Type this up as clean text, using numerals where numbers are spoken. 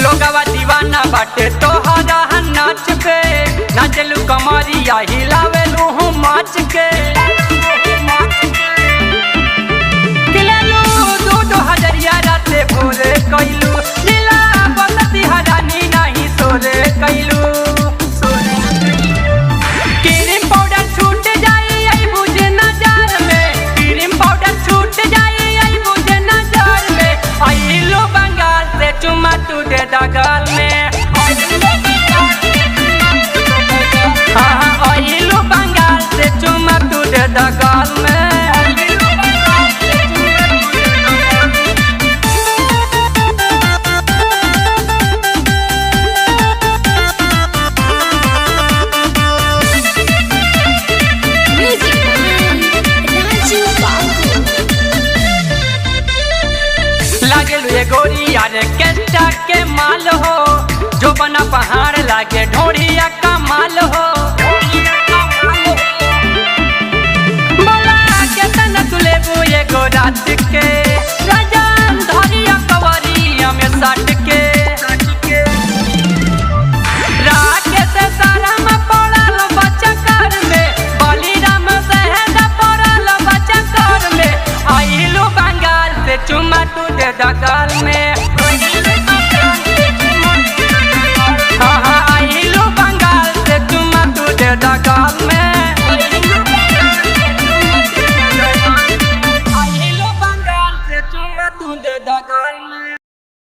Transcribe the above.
लोगवा दीवाना बाटे तोहरा नाच के, नाचलू कमरिया हिलावेलू हूँ माच के। खिलेलू दो हजरिया राते भोरे कैलू, लीला बसती हरानी नहीं सोरे कैलू। क्रीम पाउडर छूट जाई आई बुझे नजर में, क्रीम पाउडर छूट जाई आई बुझे नजर में। आइलो बंगाल से चुमा तू दे दगाल में, हाँ आइलो बंगाल से चुमा तू दे दगाल में। लागेलू ये गोरिया रे केस्टा के माल हो, जो बना पहाड़ लागे ढोड़िया का माल हो। बोला केतना तू लेबू ये गोरात के, राजान धरिया कवरिया में सट के। राकेश साराम पड़ल बचकर में, बलिराम शहद पड़ल बचकर में। आइलू बंगाल से चुमा तू दे दगाल में।